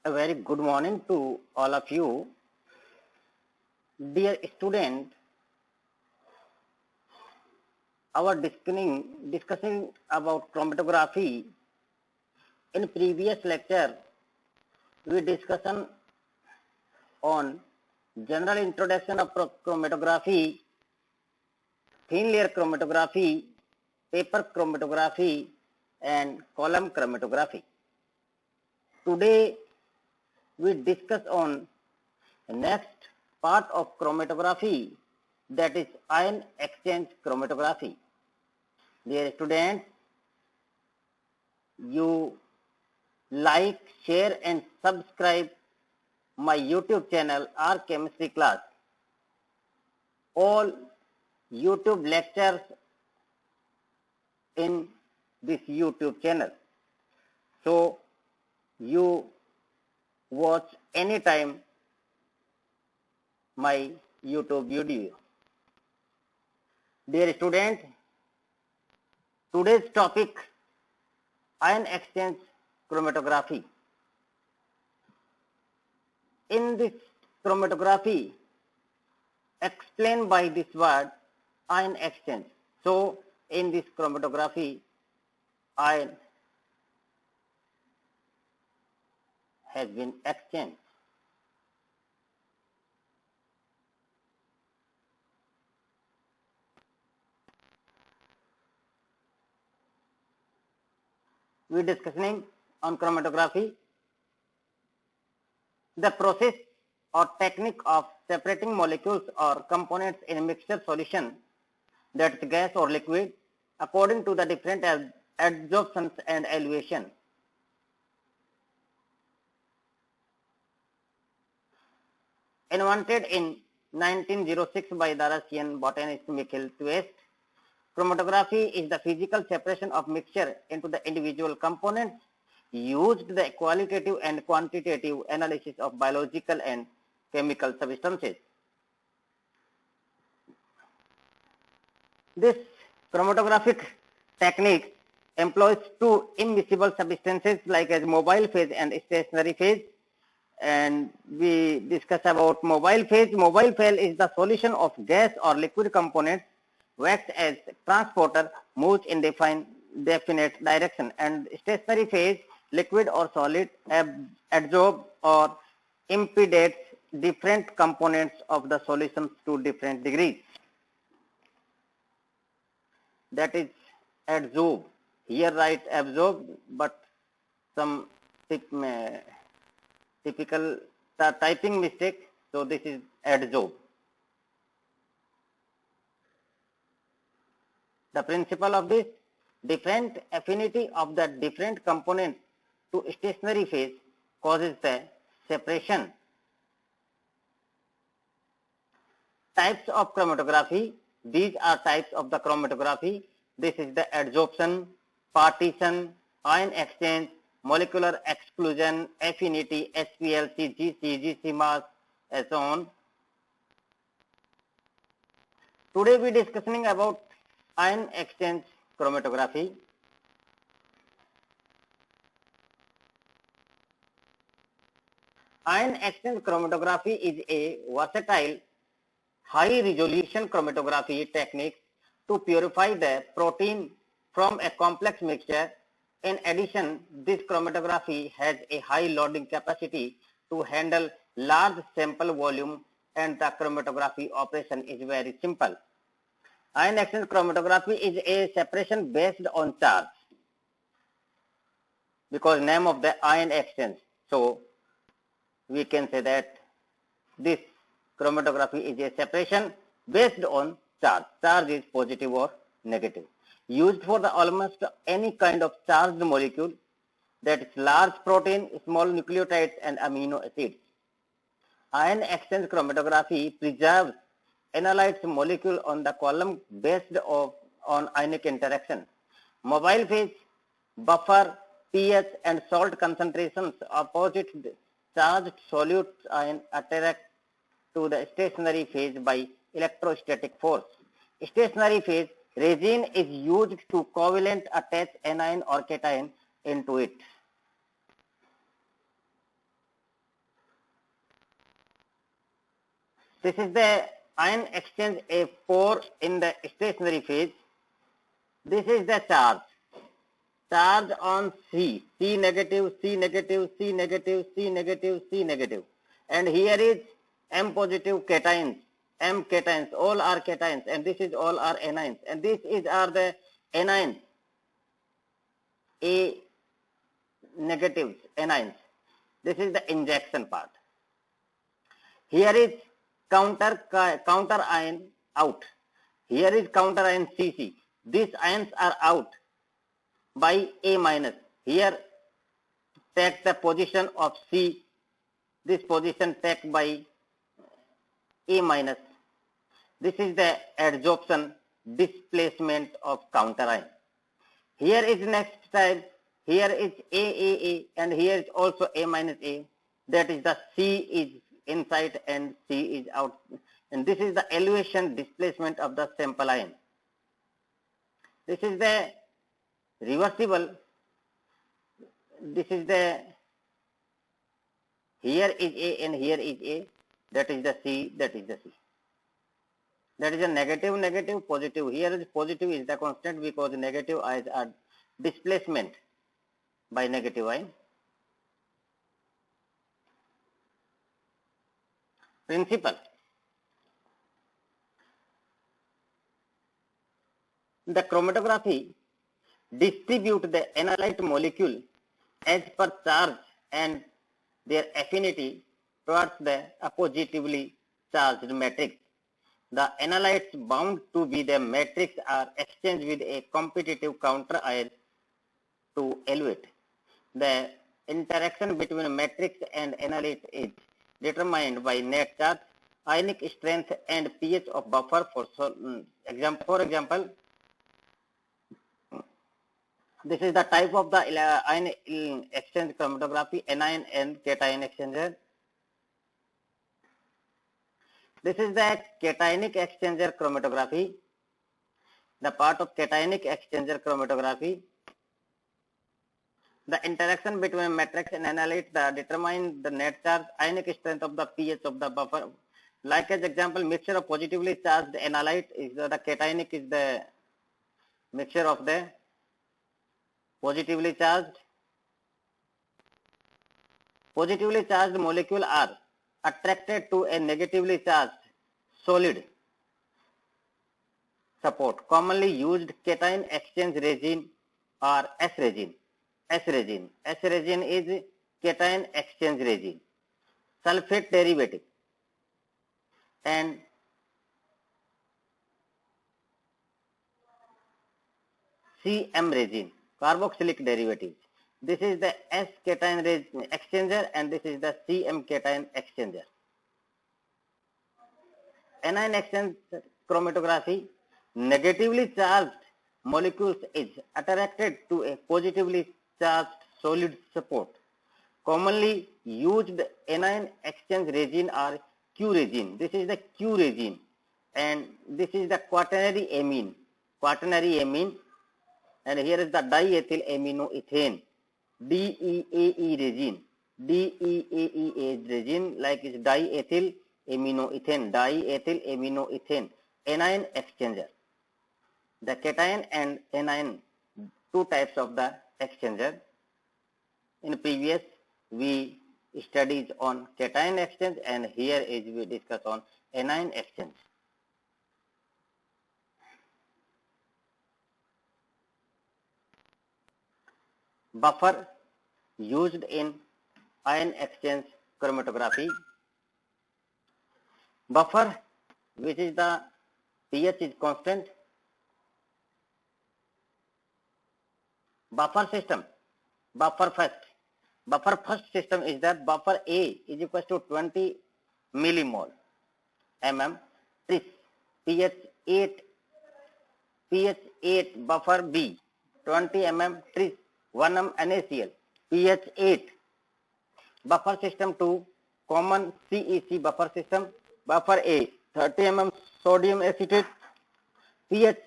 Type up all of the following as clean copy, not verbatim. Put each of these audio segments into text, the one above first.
A very good morning to all of you. Dear student, our discussing about chromatography. In previous lecture, we discussion on general introduction of chromatography, thin layer chromatography, paper chromatography, and column chromatography. Today, we discuss on the next part of chromatography, that is ion exchange chromatography. Dear students, you like, share and subscribe my YouTube channel R Chemistry Class. All YouTube lectures in this YouTube channel. So you watch anytime my YouTube video. Dear students, today's topic, ion exchange chromatography. In this chromatography, explained by this word ion exchange. So in this chromatography, ion has been exchanged. We are discussing on chromatography, the process or technique of separating molecules or components in a mixture solution, that is gas or liquid, according to the different adsorptions and elevation. Invented in 1906 by the Russian botanist Mikhail Twist, chromatography is the physical separation of mixture into the individual components, used the qualitative and quantitative analysis of biological and chemical substances. This chromatographic technique employs two immiscible substances like as mobile phase and stationary phase. And we discuss about mobile phase. Mobile phase is the solution of gas or liquid components, acts as transporter, moves in definite direction, and stationary phase, liquid or solid, absorb or impedes different components of the solutions to different degrees. That is adsorb. Here write absorb, but some typical typing mistake, so this is adsorb. The principle of this, different affinity of the different components to stationary phase causes the separation. Types of chromatography. These are types of the chromatography. This is the adsorption, partition, ion exchange, molecular exclusion, affinity, SPLC, GC, GC-mass, and so on. Today we are discussing about ion exchange chromatography. Ion exchange chromatography is a versatile, high-resolution chromatography technique to purify the protein from a complex mixture. In addition, this chromatography has a high loading capacity to handle large sample volume, and the chromatography operation is very simple. Ion exchange chromatography is a separation based on charge, because name of the ion exchange. So we can say that this chromatography is a separation based on charge. Charge is positive or negative. Used for the almost any kind of charged molecule, that is large protein, small nucleotides and amino acids. Ion exchange chromatography preserves analytes molecule on the column based on ionic interaction. Mobile phase, buffer, pH and salt concentrations opposite charged solute ion attract to the stationary phase by electrostatic force. Stationary phase, resin is used to covalent attach anion or cation into it. This is the ion exchange A4 in the stationary phase. This is the charge. Charge on C, C negative, C negative, C negative, C negative, C negative. And here is M positive cations, M cations, all are cations, and this is all are anions. And this is are the anions, A negatives, anions. This is the injection part. Here is counter ion out. Here is counter ion CC. These ions are out by A minus. Here take the position of C. This position take by A minus. This is the adsorption displacement of counter ion. Here is next type. Here is A, and here is also A minus A. That is the C is inside and C is out. And this is the elevation displacement of the sample ion. This is the reversible. This is the, here is A and here is A. That is the C, that is the C. That is a negative, negative, positive. Here is positive is the constant because negative ions are displacement by negative ion. Principle. The chromatography distribute the analyte molecule as per charge and their affinity towards the positively charged matrix. The analytes bound to be the matrix are exchanged with a competitive counter ion to elevate. The interaction between matrix and analyte is determined by net charge, ionic strength, and pH of buffer. For example, this is the type of the ion exchange chromatography, anion and cation exchanger. This is the cationic exchanger chromatography. The part of cationic exchanger chromatography. The interaction between matrix and analyte determine the net charge, ionic strength of the pH of the buffer. Like as example, mixture of positively charged analyte is the cationic is the mixture of the positively charged. Positively charged molecule are attracted to a negatively charged solid support. Commonly used cation exchange resin or S resin. S resin is cation exchange resin. Sulfate derivative and CM resin, carboxylic derivatives. This is the S cation resin exchanger and this is the CM cation exchanger. Anion exchange chromatography, negatively charged molecules is attracted to a positively charged solid support. Commonly used anion exchange resin are Q resin. This is the Q resin and this is the quaternary amine. Quaternary amine, and here is the diethyl aminoethane. DEAE resin. DEAE resin like is diethyl aminoethane. Diethyl aminoethane. Anion exchanger. The cation and anion, two types of the exchanger. In previous we studies on cation exchange and here is we discuss on anion exchange. Buffer used in ion exchange chromatography. Buffer, which is the pH is constant. Buffer system. Buffer first system is that buffer A is equal to 20 millimole tris. pH 8 buffer B 20 tris 1 NaCl. pH 8. Buffer system 2 common CEC buffer system. Buffer A 30 sodium acetate. pH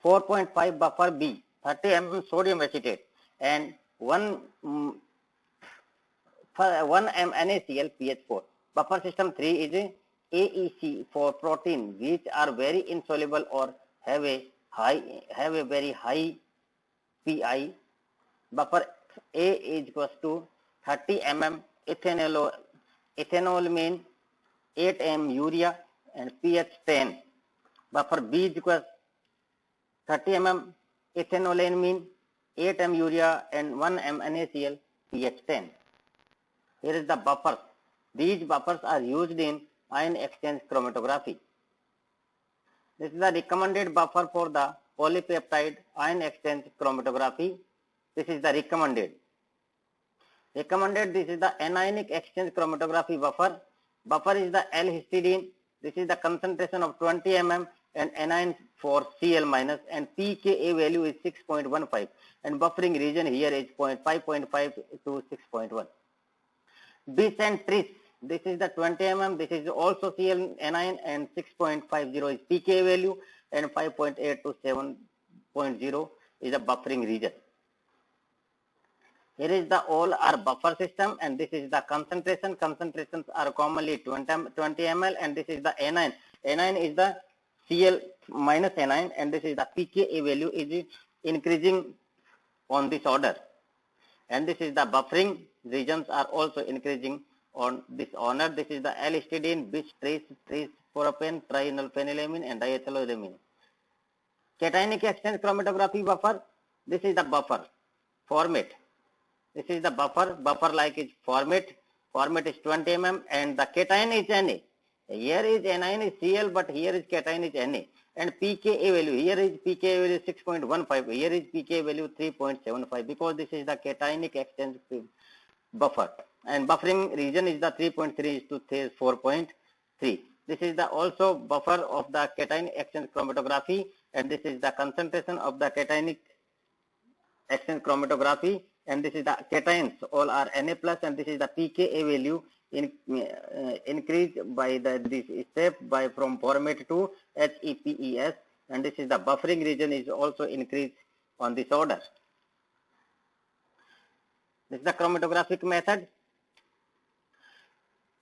4.5 buffer B 30 sodium acetate and 1 NaCl pH 4. Buffer system 3 is AEC for protein which are very insoluble or have a very high pI. Buffer A is equals to 30 mm ethanolamine, 8 m urea and pH 10. Buffer B is equals 30 mm ethanolamine, 8 m urea and 1 m NaCl, pH 10. Here is the buffers. These buffers are used in ion exchange chromatography. This is the recommended buffer for the polypeptide ion exchange chromatography. This is the recommended. This is the anionic exchange chromatography buffer. Buffer is the L-histidine. This is the concentration of 20 mm and anion for Cl minus and pKa value is 6.15 and buffering region here is 5.5 to 6.1. Bisantrene, this is the 20 mm, this is also Cl anion and 6.50 is pKa value and 5.8 to 7.0 is the buffering region. Here is the all are buffer system and this is the concentration. Concentrations are commonly 20 ml and this is the anion. Anion is the Cl minus anion and this is the pKa value is increasing on this order. And this is the buffering regions are also increasing on this order. This is the L-histidine, bis, tris, propane, trienolphenylamine and diethylamine. Cationic exchange chromatography buffer. This is the buffer format. This is the buffer like is format. Format is 20 mm and the cation is Na. Here is anion is Cl but here is cation is Na. And pKa value, here is pKa value 6.15, here is pKa value 3.75 because this is the cationic exchange buffer. And buffering region is the 3.3 to 4.3. This is the also buffer of the cation exchange chromatography and this is the concentration of the cationic exchange chromatography and this is the cations all are Na plus and this is the pKa value increased by this step by from format to HEPES and this is the buffering region is also increased on this order. This is the chromatographic method.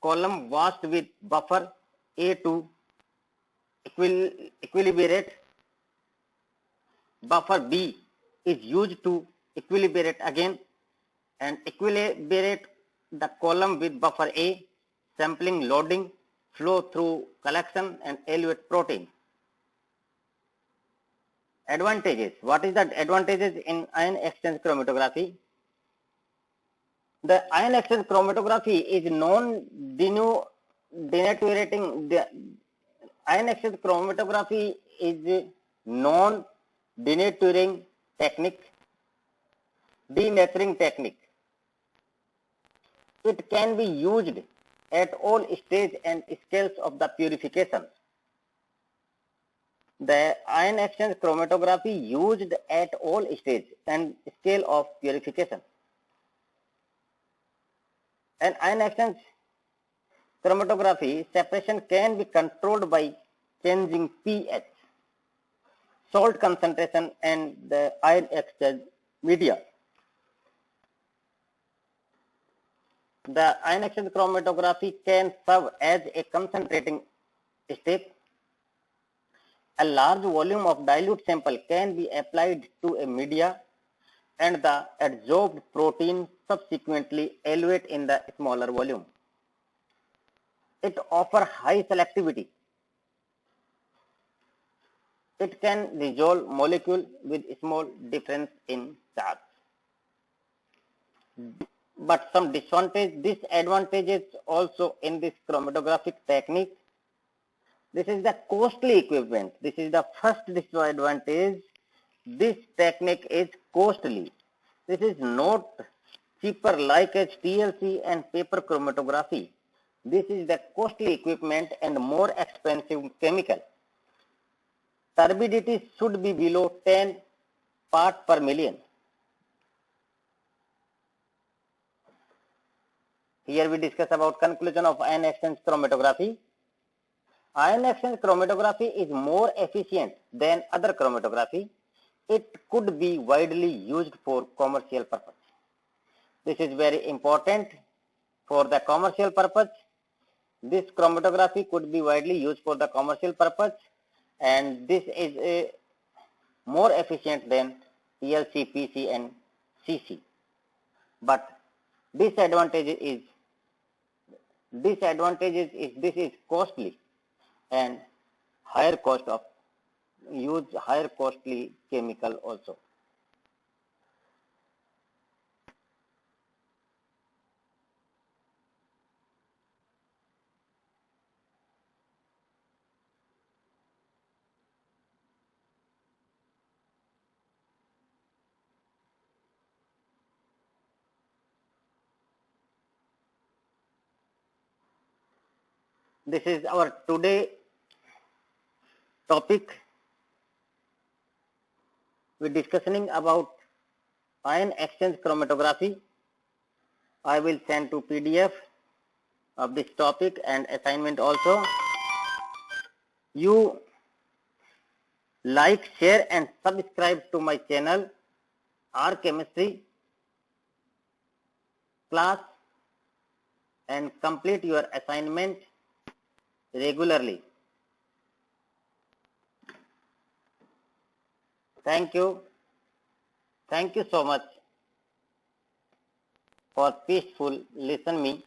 Column washed with buffer A to equilibrate. Buffer B is used to equilibrate again and equilibrate the column with buffer A, sampling, loading, flow through collection and elevate protein. Advantages. What is the advantages in ion exchange chromatography? The ion exchange chromatography is non-denaturing. The ion exchange chromatography is non-denaturing technique. Denaturing technique. It can be used at all stages and scales of the purification. The ion exchange chromatography used at all stages and scale of purification. And ion exchange chromatography separation can be controlled by changing pH, salt concentration and the ion exchange media. The ion exchange chromatography can serve as a concentrating step. A large volume of dilute sample can be applied to a media and the adsorbed protein subsequently elevate in the smaller volume. It offers high selectivity. It can resolve molecule with small difference in charge. But some disadvantages also in this chromatographic technique. This is the costly equipment. This is the first disadvantage. This technique is costly. This is not cheaper like as TLC and paper chromatography. This is the costly equipment and more expensive chemical. Turbidity should be below 10 parts per million. Here we discuss about conclusion of ion exchange chromatography. Ion exchange chromatography is more efficient than other chromatography. It could be widely used for commercial purpose. This is very important for the commercial purpose. This chromatography could be widely used for the commercial purpose, and this is more efficient than PLC, PC and CC. But disadvantage is this is costly and higher cost of use higher costly chemical also. This is our today topic. We're discussing about ion exchange chromatography. I will send to PDF of this topic and assignment also. You like, share and subscribe to my channel R Chemistry class and complete your assignment regularly. Thank you. Thank you so much for peaceful listen me.